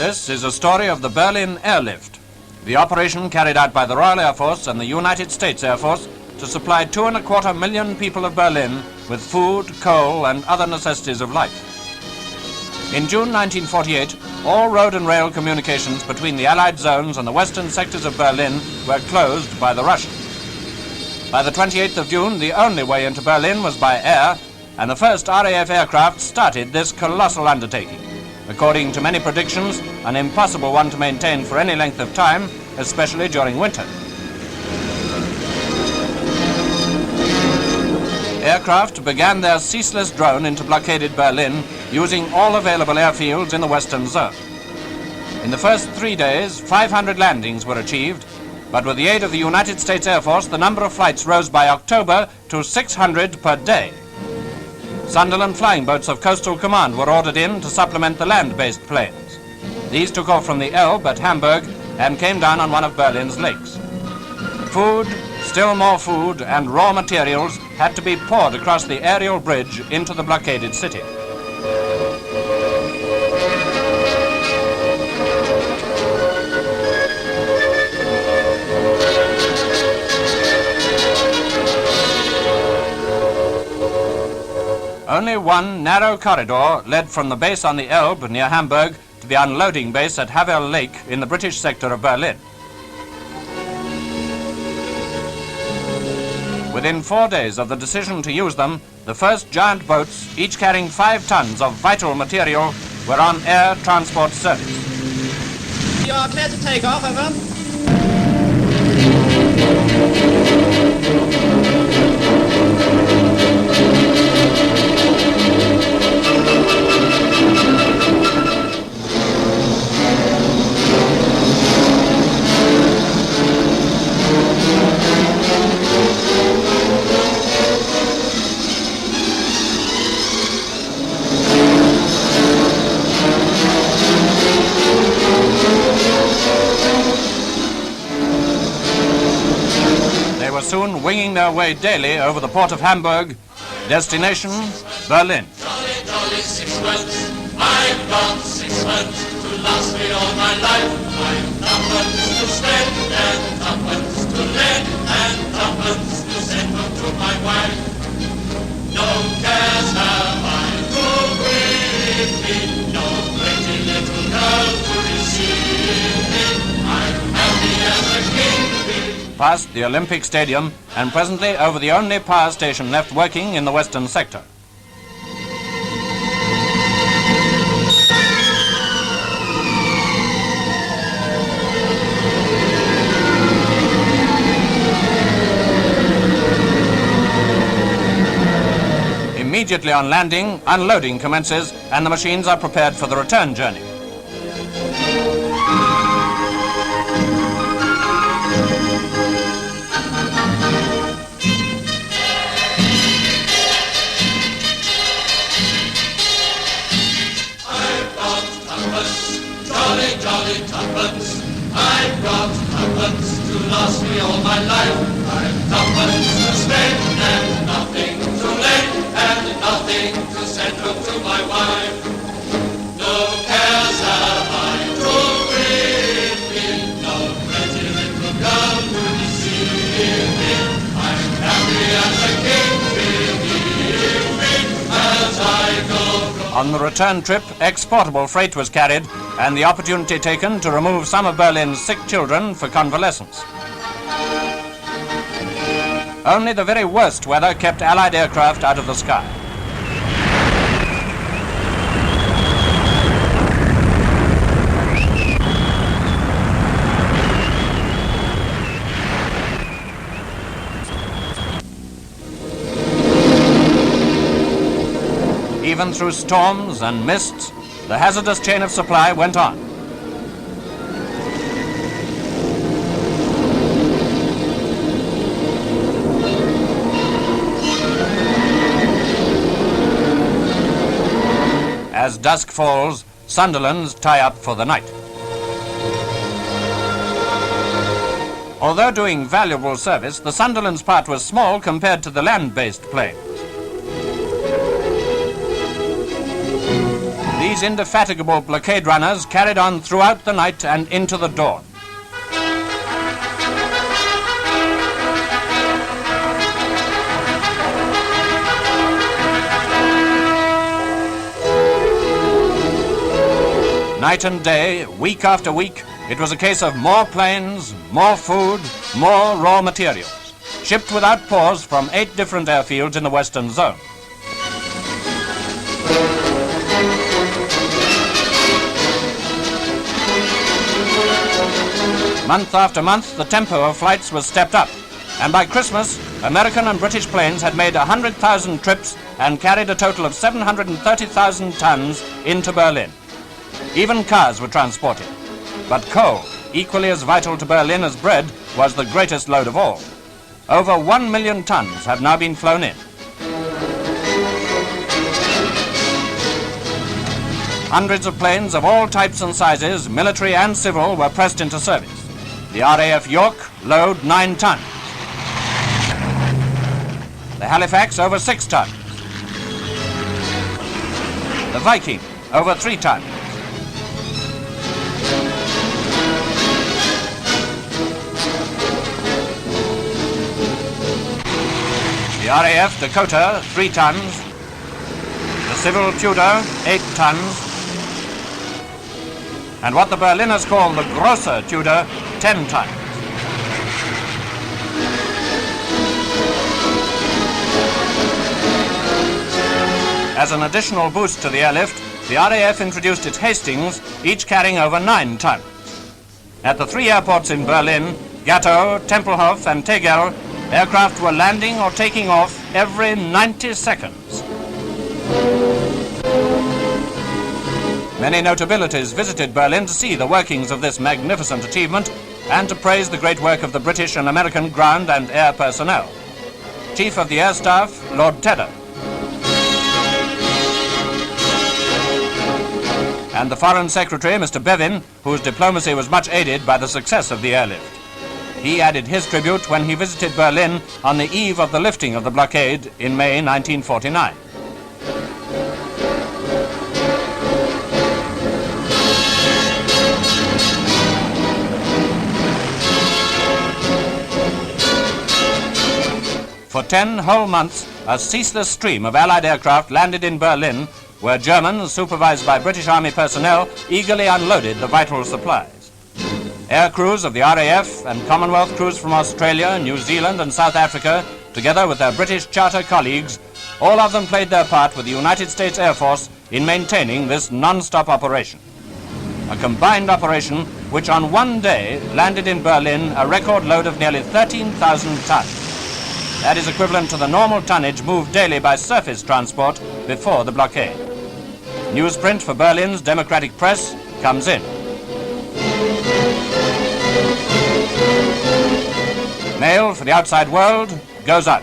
This is a story of the Berlin airlift, the operation carried out by the Royal Air Force and the United States Air Force to supply 2.25 million people of Berlin with food, coal, and other necessities of life. In June 1948, all road and rail communications between the Allied zones and the western sectors of Berlin were closed by the Russians. By the 28th of June, the only way into Berlin was by air, and the first RAF aircraft started this colossal undertaking. According to many predictions, an impossible one to maintain for any length of time, especially during winter. Aircraft began their ceaseless drone into blockaded Berlin, using all available airfields in the western zone. In the first 3 days, 500 landings were achieved, but with the aid of the United States Air Force, the number of flights rose by October to 600 per day. Sunderland flying boats of Coastal Command were ordered in to supplement the land-based planes. These took off from the Elbe at Hamburg and came down on one of Berlin's lakes. Food, still more food, and raw materials had to be poured across the aerial bridge into the blockaded city. Only one narrow corridor led from the base on the Elbe near Hamburg to the unloading base at Havel Lake in the British sector of Berlin. Within 4 days of the decision to use them, the first giant boats, each carrying 5 tons of vital material, were on air transport service. You are clear to take off, over. Soon winging their way daily over the port of Hamburg, destination Berlin. Jolly, jolly 6 months, I've got 6 months to last me all my life. I've tuppence to spend and tuppence to lend and tuppence to send home to my wife. No cares have I to grieve me, no pretty little girl to deceive me. I'm happy as a king. Past the Olympic Stadium, and presently over the only power station left working in the western sector. Immediately on landing, unloading commences, and the machines are prepared for the return journey. Jolly tuppence, I've got tuppence to last me all my life. I've tuppence to spend and nothing to lend and nothing to send home to my wife. No cares have I to grieve me, no pretty little girl to deceive me. I'm happy as a king, believe me, as I go. On the return trip, exportable freight was carried and the opportunity taken to remove some of Berlin's sick children for convalescence. Only the very worst weather kept Allied aircraft out of the sky. Even through storms and mists, the hazardous chain of supply went on. As dusk falls, Sunderland's tie up for the night. Although doing valuable service, the Sunderland's part was small compared to the land-based planes. These indefatigable blockade runners carried on throughout the night and into the dawn. Night and day, week after week, it was a case of more planes, more food, more raw materials, shipped without pause from 8 different airfields in the Western Zone. Month after month, the tempo of flights was stepped up, and by Christmas, American and British planes had made 100,000 trips and carried a total of 730,000 tons into Berlin. Even cars were transported. But coal, equally as vital to Berlin as bread, was the greatest load of all. Over 1 million tons have now been flown in. Hundreds of planes of all types and sizes, military and civil, were pressed into service. The RAF York load 9 tons. The Halifax over 6 tons. The Viking over 3 tons. The RAF Dakota, 3 tons. The Civil Tudor, 8 tons. And what the Berliners call the Grosser Tudor, 10 tons. As an additional boost to the airlift, the RAF introduced its Hastings, each carrying over 9 tons. At the 3 airports in Berlin, Gatow, Tempelhof and Tegel, aircraft were landing or taking off every 90 seconds. Many notabilities visited Berlin to see the workings of this magnificent achievement and to praise the great work of the British and American ground and air personnel. Chief of the Air Staff, Lord Tedder, and the Foreign Secretary, Mr. Bevin, whose diplomacy was much aided by the success of the airlift. He added his tribute when he visited Berlin on the eve of the lifting of the blockade in May 1949. For 10 whole months, a ceaseless stream of Allied aircraft landed in Berlin, where Germans, supervised by British Army personnel, eagerly unloaded the vital supplies. Air crews of the RAF and Commonwealth crews from Australia, New Zealand and South Africa, together with their British charter colleagues, all of them played their part with the United States Air Force in maintaining this non-stop operation. A combined operation which on one day landed in Berlin a record load of nearly 13,000 tons. That is equivalent to the normal tonnage moved daily by surface transport before the blockade. Newsprint for Berlin's democratic press comes in. Mail for the outside world goes out.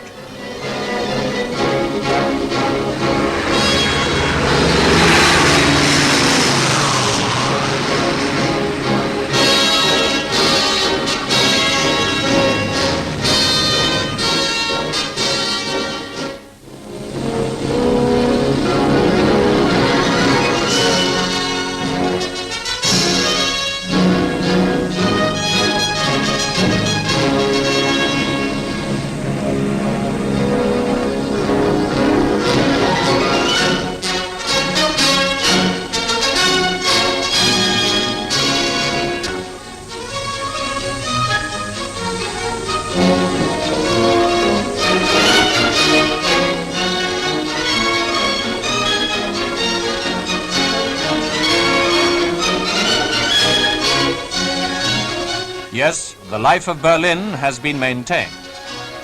Yes, the life of Berlin has been maintained,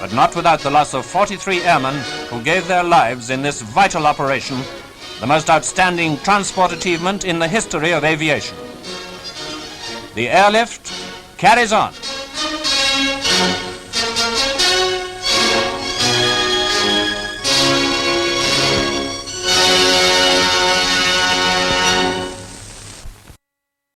but not without the loss of 43 airmen who gave their lives in this vital operation, the most outstanding transport achievement in the history of aviation. The airlift carries on.